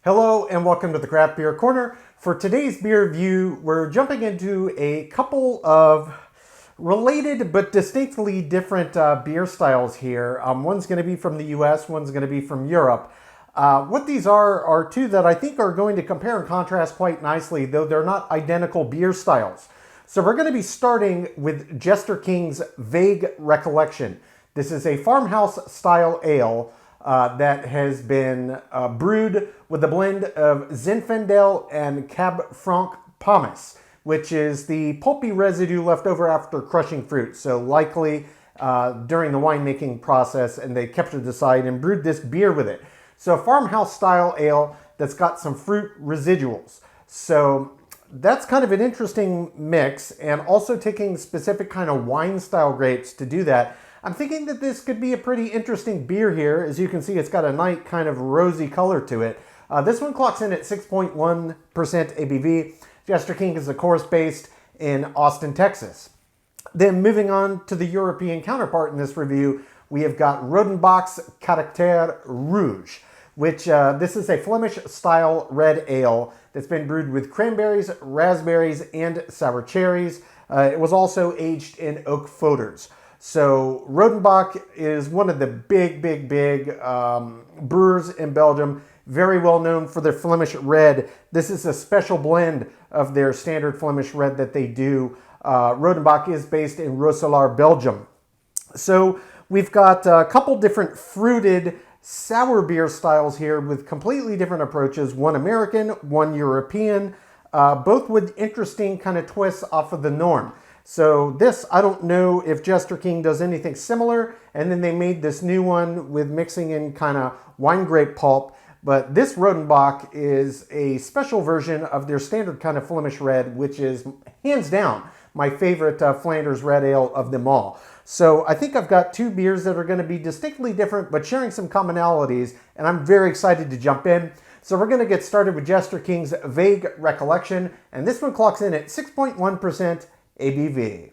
Hello and welcome to the Craft Beer Corner. For today's beer review, we're jumping into a couple of related but distinctly different beer styles here. One's going to be from the US, one's going to be from Europe. What these are two that I think are going to compare and contrast quite nicely, though they're not identical beer styles. So we're going to be starting with Jester King's Vague Recollection. This is a farmhouse-style ale that has been brewed with a blend of zinfandel and cab franc pomace, which is the pulpy residue left over after crushing fruit. So likely during the winemaking process, and they kept it aside and brewed this beer with it. So a farmhouse-style ale that's got some fruit residuals. So that's kind of an interesting mix, and also taking specific kind of wine-style grapes to do that. I'm thinking that this could be a pretty interesting beer here. As you can see, it's got a nice kind of rosy color to it. This one clocks in at 6.1% ABV. Jester King is, of course, based in Austin, Texas. Then moving on to the European counterpart in this review, we have got Rodenbach's Caractere Rouge, which this is a Flemish-style red ale that's been brewed with cranberries, raspberries, and sour cherries. It was also aged in oak foeders. So Rodenbach is one of the big brewers in Belgium, very well known for their Flemish red. This is a special blend of their standard Flemish red that they do. Rodenbach is based in Roeselare, Belgium. So we've got a couple different fruited sour beer styles here with completely different approaches. One American, one European, both with interesting kind of twists off of the norm. So this, I don't know if Jester King does anything similar, and then they made this new one with mixing in kind of wine grape pulp. But this Rodenbach is a special version of their standard kind of Flemish red, which is hands down my favorite Flanders red ale of them all. So I think I've got two beers that are going to be distinctly different, but sharing some commonalities, and I'm very excited to jump in. So we're going to get started with Jester King's Vague Recollection, and this one clocks in at 6.1% ABV.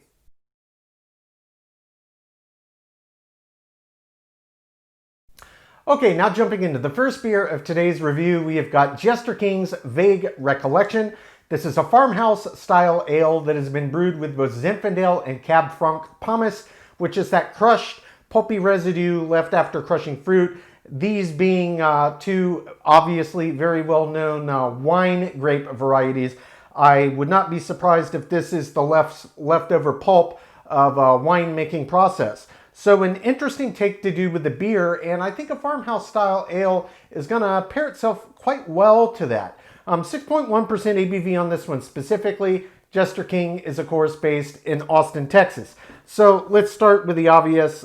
Okay, now jumping into the first beer of today's review, we have got Jester King's Vague Recollection. This is a farmhouse-style ale that has been brewed with both Zinfandel and Cab Franc pomace, which is that crushed, pulpy residue left after crushing fruit. These being two obviously very well-known wine grape varieties. I would not be surprised if this is the leftover pulp of a winemaking process. So an interesting take to do with the beer, and I think a farmhouse-style ale is going to pair itself quite well to that. 6.1% ABV on this one specifically. Jester King is, of course, based in Austin, Texas. So let's start with the obvious.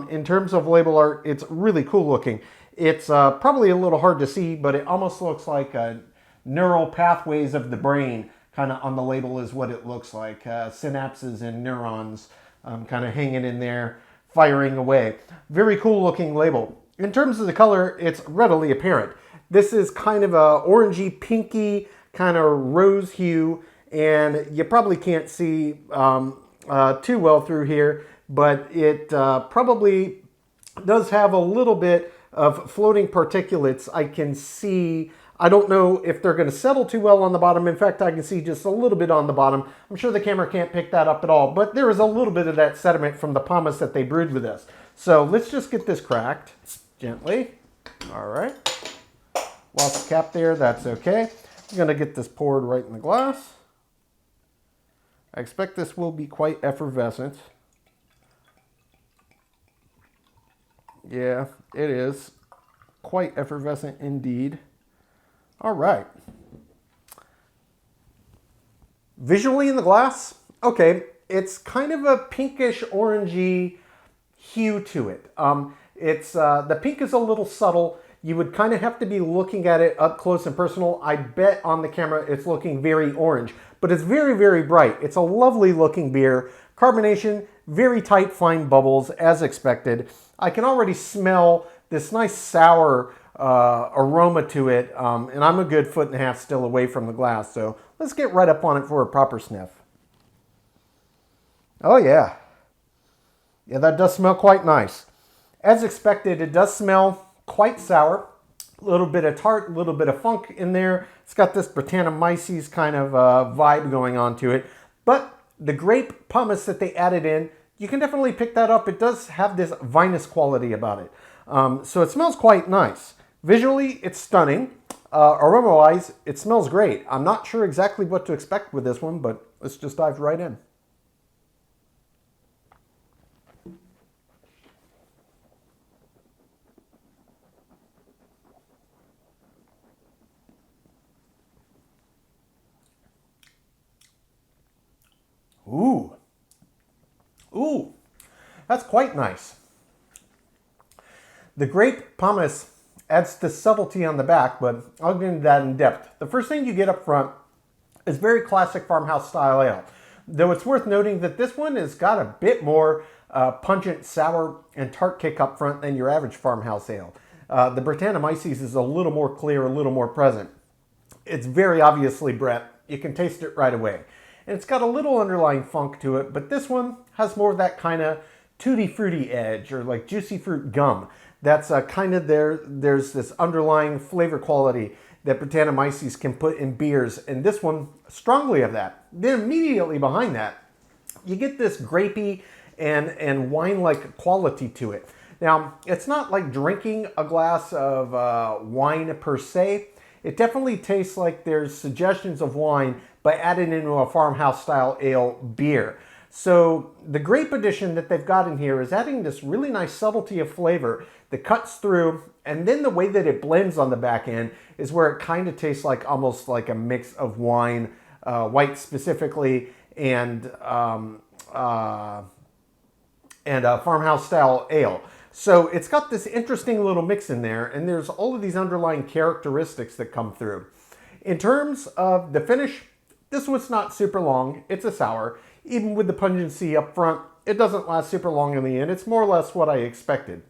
In terms of label art, it's really cool looking. It's probably a little hard to see, but it almost looks like neural pathways of the brain kind of on the label is what it looks like. Synapses and neurons kind of hanging in there, firing away. Very cool looking label. In terms of the color, it's readily apparent. This is kind of a orangey, pinky, kind of rose hue, and you probably can't see too well through here, but it probably does have a little bit of floating particulates. I can see, I don't know if they're going to settle too well on the bottom. In fact, I can see just a little bit on the bottom. I'm sure the camera can't pick that up at all, but there is a little bit of that sediment from the pomace that they brewed with this. So let's just get this cracked gently. All right. Lost the cap there, that's okay. I'm going to get this poured right in the glass. I expect this will be quite effervescent. Yeah, it is quite effervescent indeed. All right. Visually in the glass, okay, it's kind of a pinkish orangey hue to it. The pink is a little subtle. You would kind of have to be looking at it up close and personal. I bet on the camera it's looking very orange, but it's very bright. It's a lovely looking beer. Carbonation, very tight, fine bubbles as expected. I can already smell this nice sour aroma to it, and I'm a good 1.5 feet still away from the glass, so let's get right up on it for a proper sniff. Oh yeah. Yeah, that does smell quite nice. As expected, it does smell quite sour. A little bit of tart, a little bit of funk in there. It's got this Brettanomyces kind of vibe going on to it. But the grape pomace that they added in, you can definitely pick that up. It does have this vinous quality about it. So it smells quite nice. Visually, it's stunning. Aroma-wise, it smells great. I'm not sure exactly what to expect with this one, but let's just dive right in. Ooh. Ooh. That's quite nice. The grape pomace adds the subtlety on the back, but I'll get into that in depth. The first thing you get up front is very classic farmhouse style ale. Though it's worth noting that this one has got a bit more pungent, sour, and tart kick up front than your average farmhouse ale. The Brettanomyces is a little more clear, a little more present. It's very obviously Brett. You can taste it right away. And it's got a little underlying funk to it, but this one has more of that kind of tutti fruity edge or like juicy fruit gum. That's kind of there's this underlying flavor quality that Brettanomyces can put in beers, and this one strongly of that. Then immediately behind that, you get this grapey and wine-like quality to it. Now, it's not like drinking a glass of wine per se. It definitely tastes like there's suggestions of wine, but added into a farmhouse-style ale beer. So the grape addition that they've got in here is adding this really nice subtlety of flavor that cuts through, and then the way that it blends on the back end is where it kind of tastes like almost like a mix of wine, white specifically, and a farmhouse-style ale. So it's got this interesting little mix in there, and there's all of these underlying characteristics that come through. In terms of the finish, this one's not super long. It's a sour. Even with the pungency up front, it doesn't last super long in the end. It's more or less what I expected.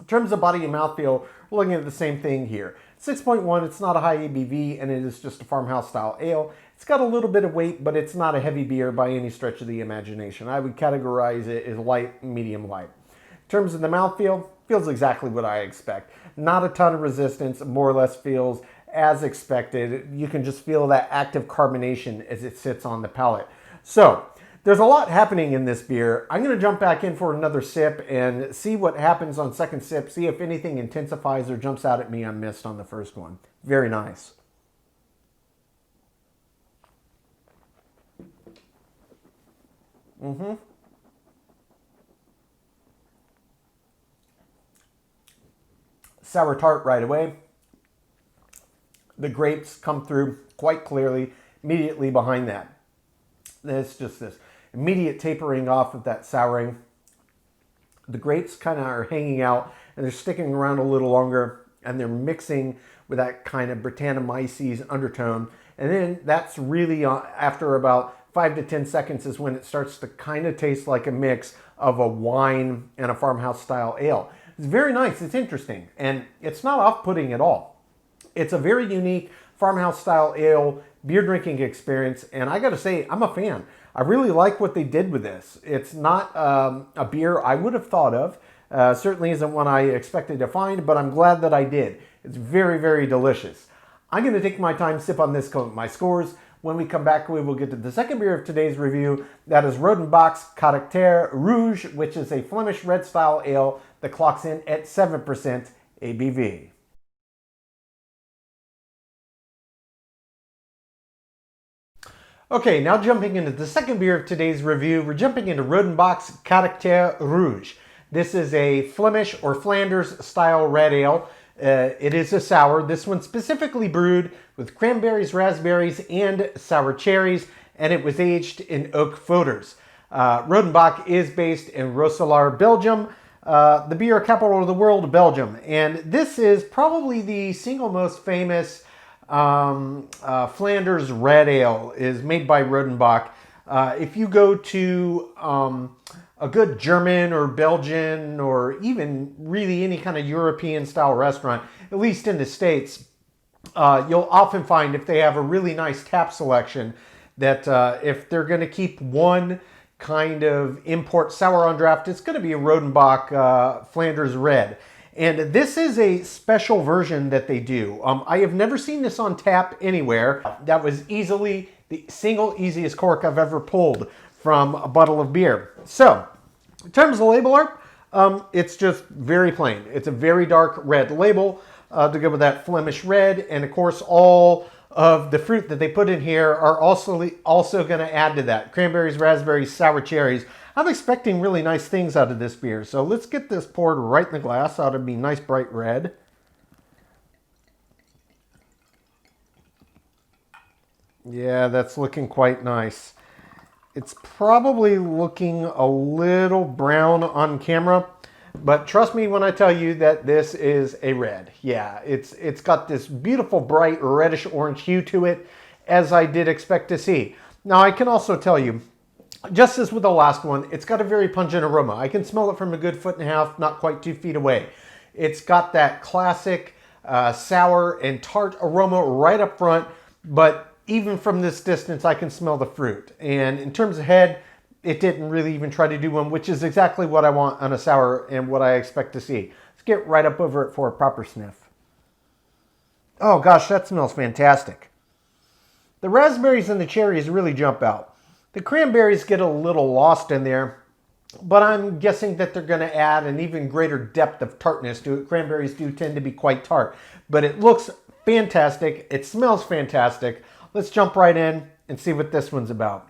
In terms of body and mouthfeel, we're looking at the same thing here. 6.1, it's not a high ABV, and it is just a farmhouse-style ale. It's got a little bit of weight, but it's not a heavy beer by any stretch of the imagination. I would categorize it as light, medium light. In terms of the mouthfeel, feels exactly what I expect. Not a ton of resistance, more or less feels as expected. You can just feel that active carbonation as it sits on the palate. So, there's a lot happening in this beer. I'm going to jump back in for another sip and see what happens on second sip, see if anything intensifies or jumps out at me I missed on the first one. Very nice. Sour tart right away. The grapes come through quite clearly immediately behind that. It's just this immediate tapering off of that souring. The grapes kind of are hanging out and they're sticking around a little longer, and they're mixing with that kind of Brettanomyces undertone. And then that's really after about 5 to 10 seconds is when it starts to kind of taste like a mix of a wine and a farmhouse style ale. It's very nice. It's interesting, and it's not off-putting at all. It's a very unique farmhouse style ale beer drinking experience, and I gotta say, I'm a fan. I really like what they did with this. It's not a beer I would have thought of. Certainly isn't one I expected to find, but I'm glad that I did. It's very, very delicious. I'm gonna take my time, sip on this, count my scores. When we come back, we will get to the second beer of today's review. That is Rodenbach's Caractere Rouge, which is a Flemish red style ale that clocks in at 7% ABV. Okay, now jumping into the second beer of today's review, we're jumping into Rodenbach's Caractere Rouge. This is a Flemish or Flanders style red ale. It is a sour. This one specifically brewed with cranberries, raspberries, and sour cherries, and it was aged in oak foeders. Rodenbach is based in Roeselare, Belgium, the beer capital of the world, Belgium. And this is probably the single most famous Flanders red ale is made by Rodenbach. If you go to a good German or Belgian or even really any kind of European style restaurant, at least in the States, you'll often find if they have a really nice tap selection that if they're going to keep one kind of import sour on draft, it's going to be a Rodenbach Flanders red. And this is a special version that they do. I have never seen this on tap anywhere. That was easily the single easiest cork I've ever pulled from a bottle of beer. So, in terms of the label art, it's just very plain. It's a very dark red label to go with that Flemish red. And of course, all of the fruit that they put in here are also going to add to that. Cranberries, raspberries, sour cherries. I'm expecting really nice things out of this beer. So let's get this poured right in the glass. Ought to be nice bright red. Yeah, that's looking quite nice. It's probably looking a little brown on camera, but trust me when I tell you that this is a red. Yeah, it's got this beautiful bright reddish orange hue to it, as I did expect to see. Now I can also tell you, just as with the last one, it's got a very pungent aroma. I can smell it from a good 1.5 feet, not quite 2 feet away. It's got that classic sour and tart aroma right up front, but even from this distance, I can smell the fruit. And in terms of head, it didn't really even try to do one, which is exactly what I want on a sour and what I expect to see. Let's get right up over it for a proper sniff. Oh gosh, that smells fantastic. The raspberries and the cherries really jump out. The cranberries get a little lost in there, but I'm guessing that they're going to add an even greater depth of tartness to it. Cranberries do tend to be quite tart, but it looks fantastic. It smells fantastic. Let's jump right in and see what this one's about.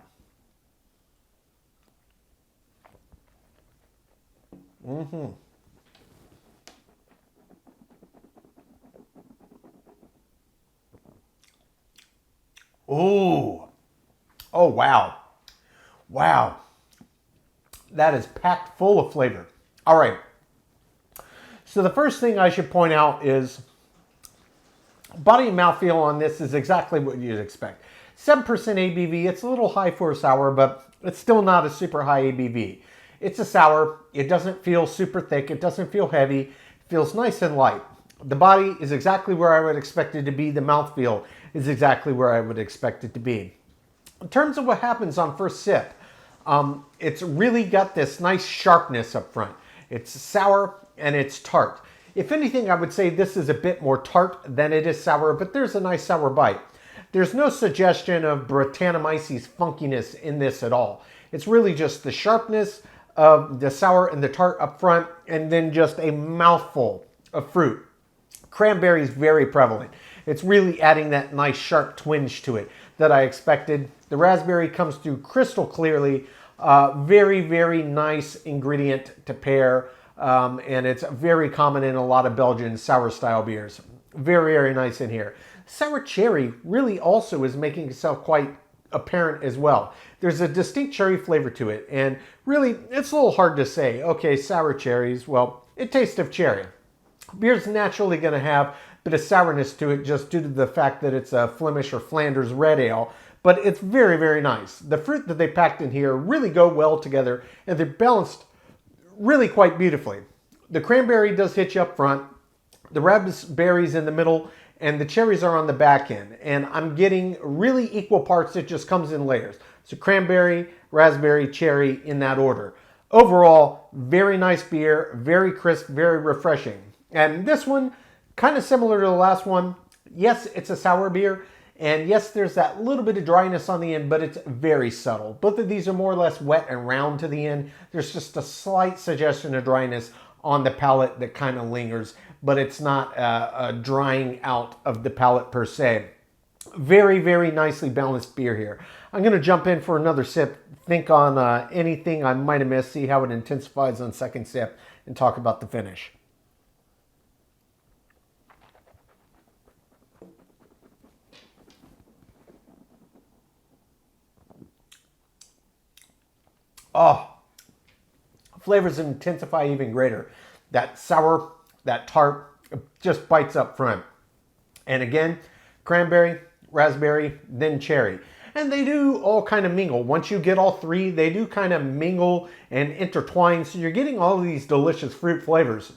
Ooh. Oh, wow. Wow. That is packed full of flavor. All right. So the first thing I should point out is body and mouthfeel on this is exactly what you'd expect. 7% ABV. It's a little high for a sour, but it's still not a super high ABV. It's a sour. It doesn't feel super thick. It doesn't feel heavy. It feels nice and light. The body is exactly where I would expect it to be. The mouthfeel is exactly where I would expect it to be. In terms of what happens on first sip, it's really got this nice sharpness up front. It's sour and it's tart. If anything, I would say this is a bit more tart than it is sour, but there's a nice sour bite. There's no suggestion of Brettanomyces funkiness in this at all. It's really just the sharpness of the sour and the tart up front, and then just a mouthful of fruit. Cranberry is very prevalent. It's really adding that nice sharp twinge to it that I expected. The raspberry comes through crystal clearly. Very, very nice ingredient to pair. And it's very common in a lot of Belgian sour style beers. Very, very nice in here. Sour cherry really also is making itself quite apparent as well. There's a distinct cherry flavor to it. And really, it's a little hard to say, okay, sour cherries, well, it tastes of cherry. Beer's naturally going to have a bit of sourness to it just due to the fact that it's a Flemish or Flanders red ale, but it's very, very nice. The fruit that they packed in here really go well together, and they're balanced really quite beautifully. The cranberry does hit you up front, the raspberries in the middle, and the cherries are on the back end. And I'm getting really equal parts. It just comes in layers. So cranberry, raspberry, cherry in that order. Overall, very nice beer, very crisp, very refreshing. And this one, kind of similar to the last one. Yes, it's a sour beer. And yes, there's that little bit of dryness on the end, but it's very subtle. Both of these are more or less wet and round to the end. There's just a slight suggestion of dryness on the palate that kind of lingers, but it's not a drying out of the palate per se. Very, very nicely balanced beer here. I'm going to jump in for another sip, think on anything I might have missed, see how it intensifies on second sip, and talk about the finish. Oh, flavors intensify even greater. That sour, that tart, just bites up front. And again, cranberry, raspberry, then cherry. And they do all kind of mingle. Once you get all three, they do kind of mingle and intertwine. So you're getting all of these delicious fruit flavors.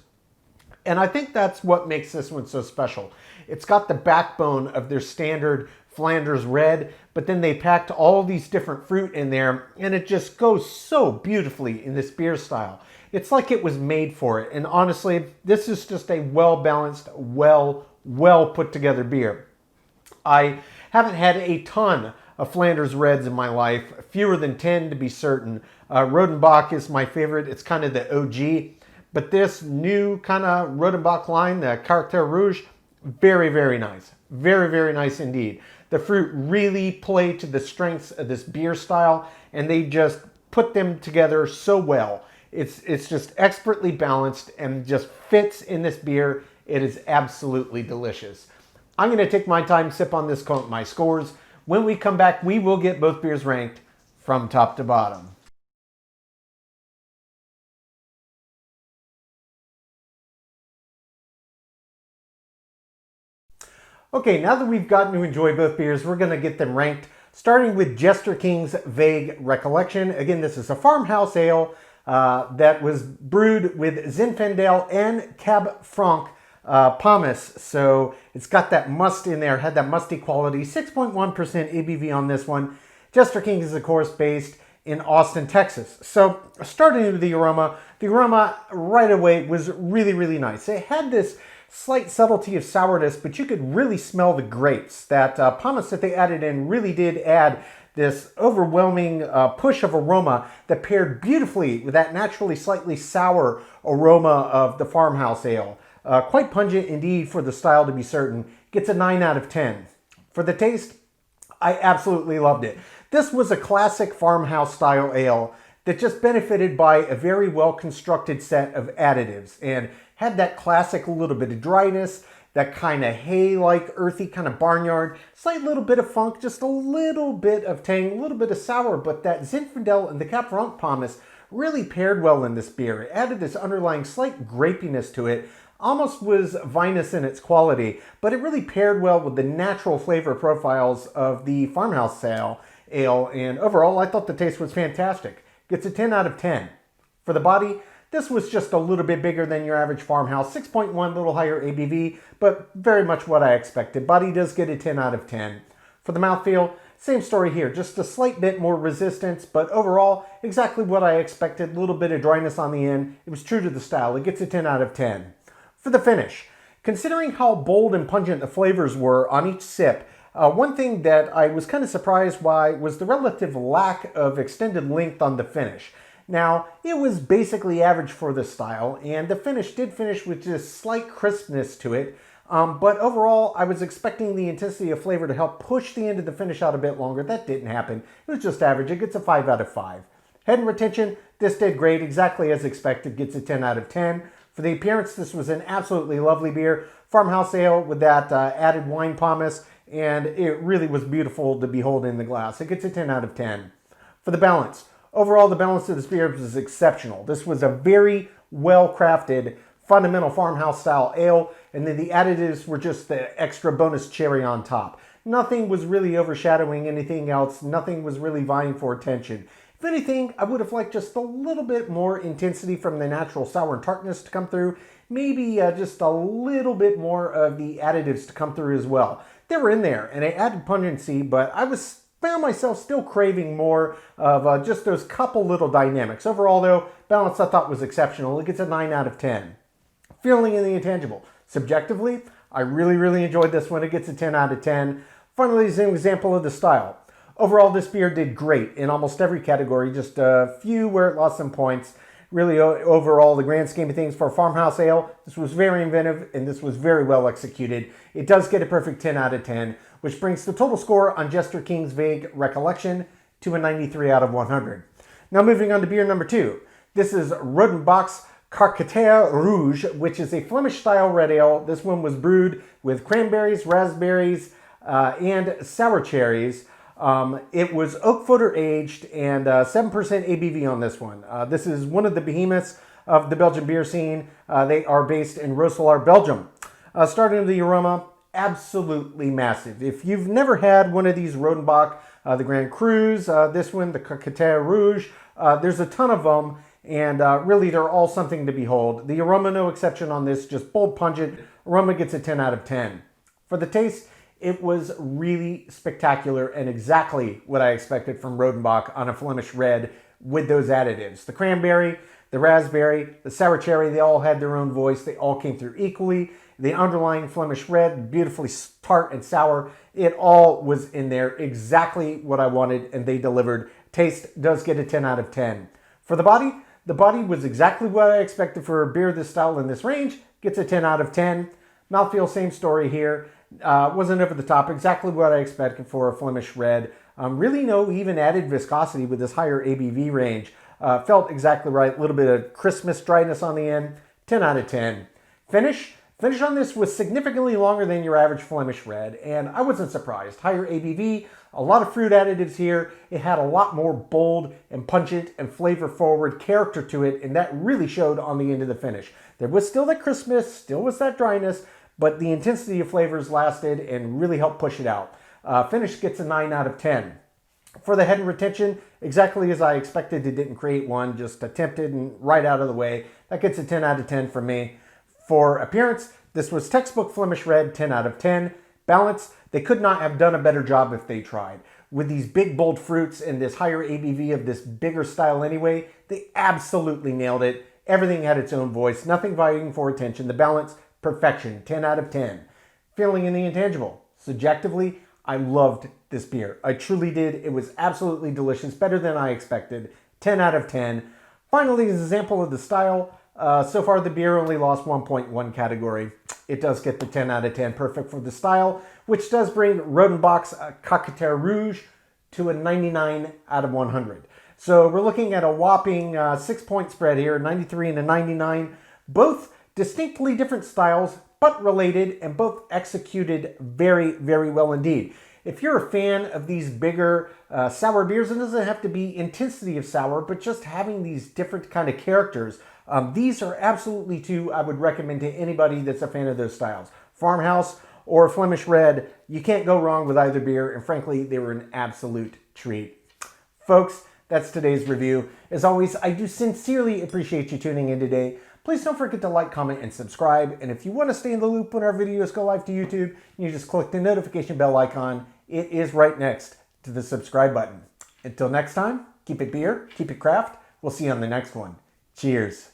And I think that's what makes this one so special. It's got the backbone of their standard Flanders red, but then they packed all these different fruit in there, and it just goes so beautifully in this beer style. It's like it was made for it. And honestly, this is just a well-balanced, well put together beer. I haven't had a ton of Flanders Reds in my life, fewer than 10 to be certain. Rodenbach is my favorite. It's kind of the OG. But this new kind of Rodenbach line, the Caractere Rouge, very nice. Very nice indeed. The fruit really play to the strengths of this beer style, and they just put them together so well. It's just expertly balanced and just fits in this beer. It is absolutely delicious. I'm going to take my time, sip on this, count my scores. When we come back, we will get both beers ranked from top to bottom. Okay, now that we've gotten to enjoy both beers, we're going to get them ranked, starting with Jester King's Vague Recollection. Again, this is a farmhouse ale that was brewed with zinfandel and cab franc pomace. So it's got that must in there, had that musty quality. 6.1% ABV on this one. Jester King is, of course, based in Austin, Texas. So starting with the aroma right away was really nice. It had this slight subtlety of sourness, but you could really smell the grapes. That pomace that they added in really did add this overwhelming push of aroma that paired beautifully with that naturally slightly sour aroma of the farmhouse ale. Quite pungent indeed for the style to be certain. Gets a 9 out of 10. For the taste, I absolutely loved it. This was a classic farmhouse style ale that just benefited by a very well constructed set of additives and had that classic little bit of dryness, that kind of hay-like earthy kind of barnyard, slight little bit of funk, just a little bit of tang, a little bit of sour, but that zinfandel and the cab franc pomace really paired well in this beer. It added this underlying slight grapiness to it, almost was vinous in its quality, but it really paired well with the natural flavor profiles of the farmhouse ale, and overall I thought the taste was fantastic. Gets a 10 out of 10. For the body, this was just a little bit bigger than your average farmhouse, 6.1, little higher ABV, but very much what I expected. Body does get a 10 out of 10. For the mouthfeel, same story here, just a slight bit more resistance, but overall, exactly what I expected, a little bit of dryness on the end. It was true to the style. It gets a 10 out of 10. For the finish, considering how bold and pungent the flavors were on each sip, one thing that I was kind of surprised by was the relative lack of extended length on the finish. Now, it was basically average for this style, and the finish did finish with just slight crispness to it, but overall, I was expecting the intensity of flavor to help push the end of the finish out a bit longer. That didn't happen. It was just average. It gets a 5 out of 5. Head and retention, this did great, exactly as expected, gets a 10 out of 10. For the appearance, this was an absolutely lovely beer. Farmhouse ale with that added wine pomace, and it really was beautiful to behold in the glass. It gets a 10 out of 10. For the balance, overall, the balance of this beer was exceptional. This was a very well-crafted, fundamental farmhouse-style ale, and then the additives were just the extra bonus cherry on top. Nothing was really overshadowing anything else. Nothing was really vying for attention. If anything, I would have liked just a little bit more intensity from the natural sour and tartness to come through. Maybe just a little bit more of the additives to come through as well. They were in there, and they added pungency, but I found myself still craving more of just those couple little dynamics. Overall, though, balance I thought was exceptional. It gets a 9 out of 10. Feeling in the intangible. Subjectively, I really enjoyed this one. It gets a 10 out of 10. Finally, is an example of the style. Overall, this beer did great in almost every category, just a few where it lost some points. Really, overall, the grand scheme of things for a farmhouse ale, this was very inventive and this was very well executed. It does get a perfect 10 out of 10, which brings the total score on Jester King's Vague Recollection to a 93 out of 100. Now moving on to beer number 2. This is Rodenbach's Carcatere Rouge, which is a Flemish-style red ale. This one was brewed with cranberries, raspberries, and sour cherries. It was oak footer aged and 7% ABV on this one. This is one of the behemoths of the Belgian beer scene. They are based in Roeselaar, Belgium. Starting with the aroma, absolutely massive. If you've never had one of these Rodenbach, the Grand Crus, this one, the Carcatere Rouge, there's a ton of them, and really they're all something to behold. The aroma, no exception on this, just bold, pungent. Aroma gets a 10 out of 10. For the taste, it was really spectacular and exactly what I expected from Rodenbach on a Flemish red with those additives. The cranberry, The raspberry, the sour cherry, they all had their own voice. They all came through equally. The underlying Flemish red, beautifully tart and sour, it all was in there, exactly what I wanted, and they delivered. Taste does get a 10 out of 10. For the body was exactly what I expected for a beer this style in this range, gets a 10 out of 10. Mouthfeel, same story here. Wasn't over the top, exactly what I expected for a Flemish red. Really no even added viscosity with this higher ABV range. Felt exactly right, a little bit of Christmas dryness on the end, 10 out of 10. Finish on this was significantly longer than your average Flemish red, and I wasn't surprised. Higher ABV, a lot of fruit additives here. It had a lot more bold and pungent and flavor-forward character to it, and that really showed on the end of the finish. There was still that crispness, still was that dryness, but the intensity of flavors lasted and really helped push it out. Finish gets a 9 out of 10. For the head and retention, exactly as I expected, it didn't create one, just attempted and right out of the way. That gets a 10 out of 10 for me. For appearance, this was textbook Flemish red, 10 out of 10. Balance, they could not have done a better job if they tried. With these big, bold fruits and this higher ABV of this bigger style anyway, they absolutely nailed it. Everything had its own voice, nothing vying for attention. The balance, perfection, 10 out of 10. Feeling in the intangible. Subjectively, I loved this beer. I truly did. It was absolutely delicious, better than I expected. 10 out of 10. Finally, as an example of the style, so far the beer only lost 1.1 category. It does get the 10 out of 10, perfect for the style, which does bring Rodenbach's Carcatere Rouge to a 99 out of 100. So we're looking at a whopping 6-point spread here, 93 and a 99. Both distinctly different styles, but related, and both executed very, very well indeed. If you're a fan of these bigger sour beers, it doesn't have to be intensity of sour, but just having these different kind of characters. These are absolutely two I would recommend to anybody that's a fan of those styles. Farmhouse or Flemish red, you can't go wrong with either beer, and frankly, they were an absolute treat. Folks, that's today's review. As always, I do sincerely appreciate you tuning in today. Please don't forget to like, comment, and subscribe. And if you want to stay in the loop when our videos go live to YouTube, you just click the notification bell icon. It is right next to the subscribe button. Until next time, keep it beer, keep it craft. We'll see you on the next one. Cheers.